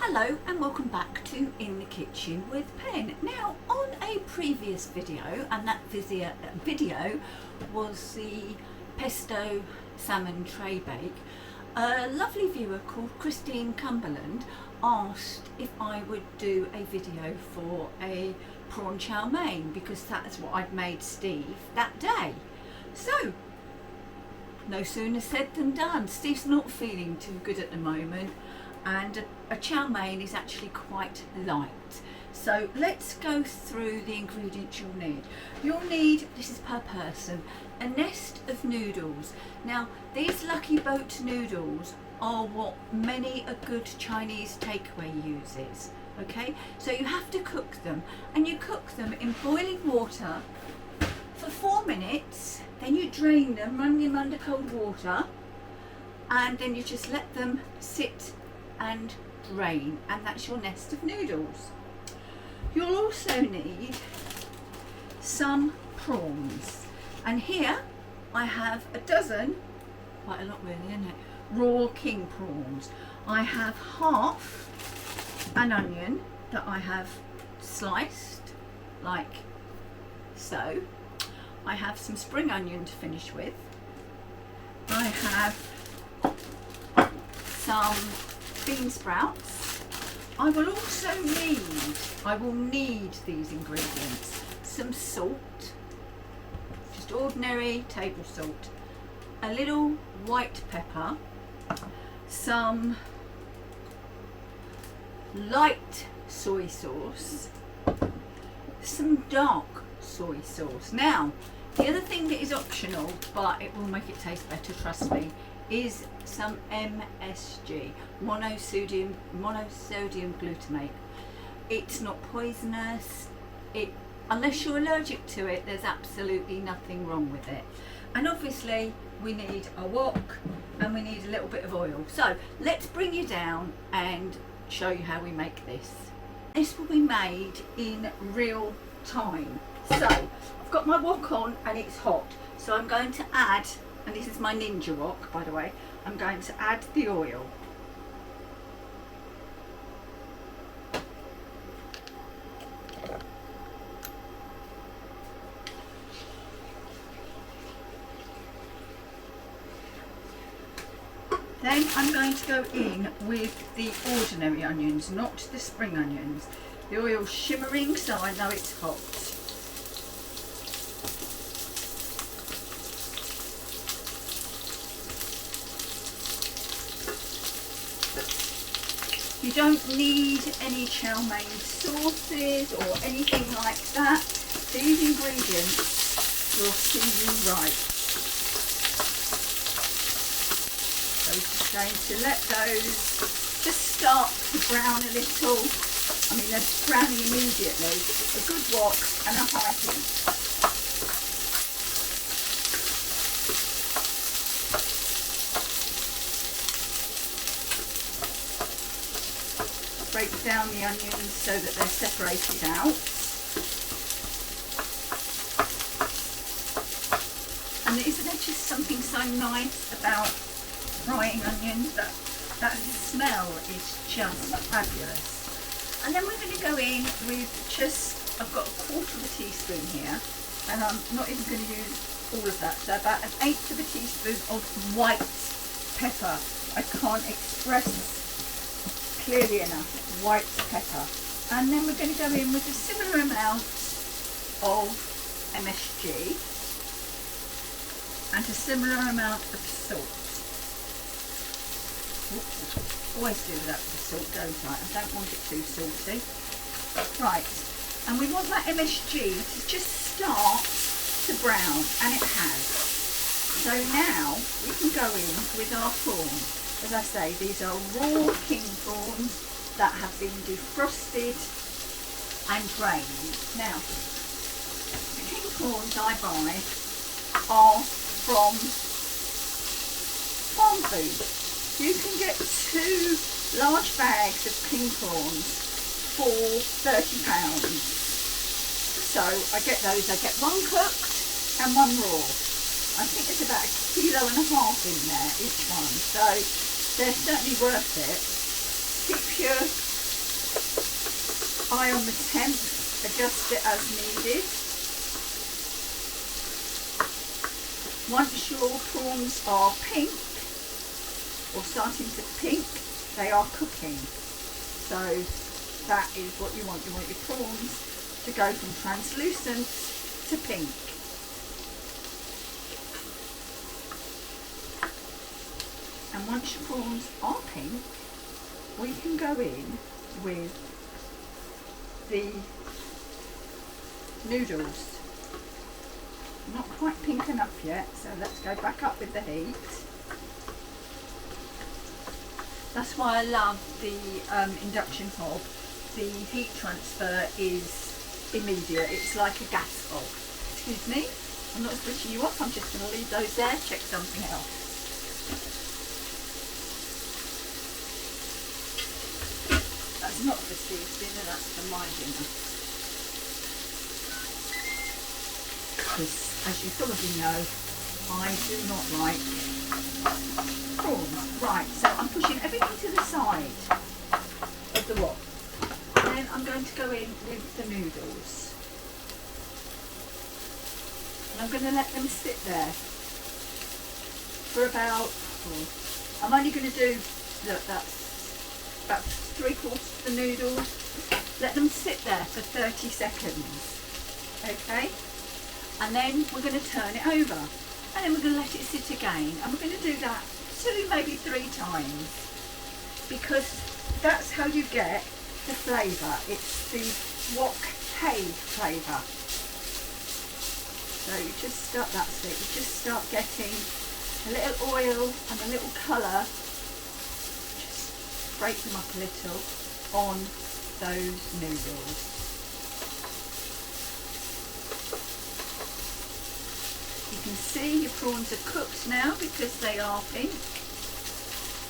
Hello and welcome back to In the Kitchen with Pen. Now, on a previous video, and that video was the pesto salmon tray bake, a lovely viewer called Christine Cumberland asked if I would do a video for a prawn chow mein because that's what I'd made Steve that day. So, no sooner said than done. Steve's not feeling too good at the moment, and a chow mein is actually quite light. So let's go through the ingredients you'll need. You'll need, this is per person, a nest of noodles. Now these Lucky Boat noodles are what many a good Chinese takeaway uses. Okay, so you have to cook them, and you cook them in boiling water for 4 minutes, then you drain them, run them under cold water, and then you just let them sit and drain, and that's your nest of noodles. You'll also need some prawns, and here I have a dozen, quite a lot really, isn't it, raw king prawns. I have half an onion that I have sliced like so. I have some spring onion to finish with. I have some bean sprouts. I will also need these ingredients: some salt, just ordinary table salt, a little white pepper, some light soy sauce, some dark soy sauce. Now, the other thing that is optional, but it will make it taste better, trust me, is some MSG, monosodium glutamate. It's not poisonous. Unless you're allergic to it, there's absolutely nothing wrong with it. And obviously we need a wok and we need a little bit of oil. So let's bring you down and show you how we make this. This will be made in real time. So I've got my wok on and it's hot, so I'm going to add, and this is my Ninja Wok by the way, I'm going to add the oil. Then I'm going to go in with the ordinary onions, not the spring onions. The oil's shimmering, so I know it's hot. You don't need any chow mein sauces or anything like that. These ingredients will see you right. So we're just going to let those just start to brown a little. I mean, they're browning immediately. A good wok and a high heat. Break down the onions so that they're separated out. And isn't there just something so nice about frying onions? That smell is just fabulous. And then we're going to go in with just, I've got 1/4 teaspoon here, and I'm not even going to use all of that, so about 1/8 teaspoon of white pepper. I can't express clearly enough, white pepper. And then we're going to go in with a similar amount of MSG and a similar amount of salt. Oops, always do that with the salt, don't I? I don't want it too salty. Right, and we want that MSG to just start to brown, and it has. So now we can go in with our prawns. As I say, these are raw king prawns that have been defrosted and drained. Now, the king prawns I buy are from Farmfoods. You can get 2 large bags of king prawns for £30. So I get those. I get 1 cooked and 1 raw. I think there's about 1.5 kilos in there, each one. So they're certainly worth it. Keep your high on the temp, adjust it as needed. Once your prawns are pink, or starting to pink, they are cooking. So that is what you want. You want your prawns to go from translucent to pink. And once your prawns are pink, we can go in with the noodles. Not quite pink enough yet, so let's go back up with the heat. That's why I love the induction hob. The heat transfer is immediate. It's like a gas hob. Excuse me, I'm not switching you off. I'm just going to leave those there, check something else. That's not for Steve's dinner, that's for my dinner. Because, as you probably know, I do not like prawns. Right, so I'm pushing everything to the side of the wok. Then I'm going to go in with the noodles. And I'm going to let them sit there for about, I'm only going to do, look, that's about 3/4 of the noodles. Let them sit there for 30 seconds. Okay? And then we're going to turn it over. And then we're going to let it sit again. And we're going to do that 2, maybe 3 times. Because that's how you get the flavour. It's the wok-hei flavour. So you just start, that's it. You just start getting a little oil and a little colour. Just break them up a little on those noodles. You can see your prawns are cooked now because they are pink.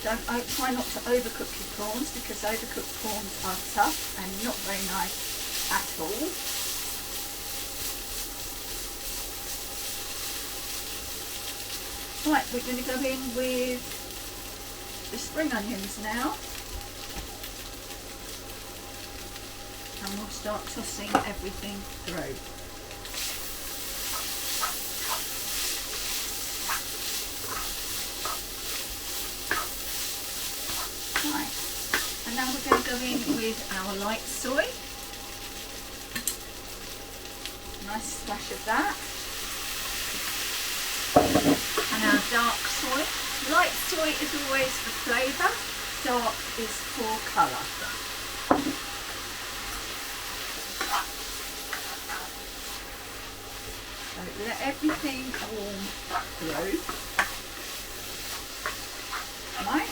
Try not to overcook your prawns because overcooked prawns are tough and not very nice at all. Right, we're going to go in with the spring onions now. And we'll start tossing everything through. Right, and now we're going to go in with our light soy. Nice splash of that. And our dark soy. Light soy is always for flavour, dark is for colour. So let everything warm through. Right.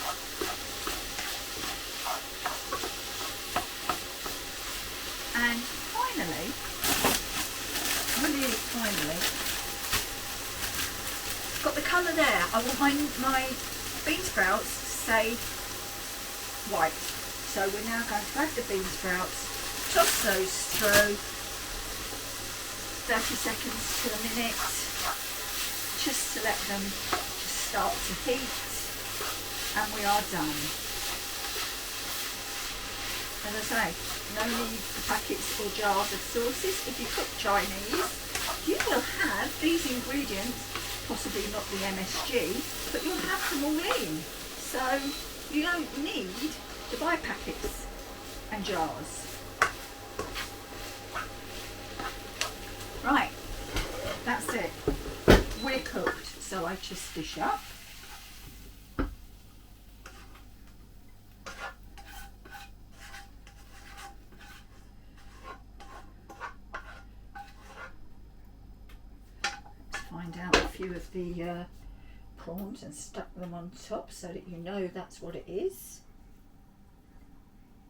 And finally, really finally, got the colour there. I want my bean sprouts to say white. So we're now going to add the bean sprouts, toss those through, 30 seconds to a minute, just to let them just start to heat, and we are done. As I say, no need for packets or jars of sauces. If you cook Chinese, you will have these ingredients, possibly not the MSG, but you'll have them all in. So you don't need to buy packets and jars. Right, that's it. We're cooked. So I just dish up. Find out a few of the prawns and stuck them on top so that you know that's what it is.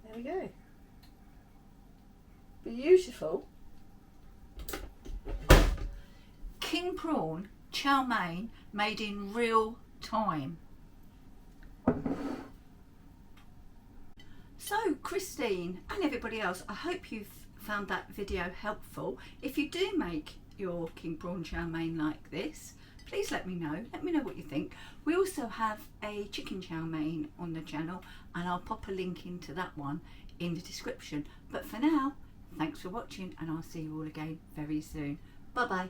There we go. Beautiful. King Prawn Chow Mein made in real time. So Christine and everybody else, I hope you've found that video helpful. If you do make your King Prawn Chow Mein like this, please let me know what you think. We also have a chicken chow mein on the channel, and I'll pop a link into that one in the description. But for now, thanks for watching, and I'll see you all again very soon. Bye bye.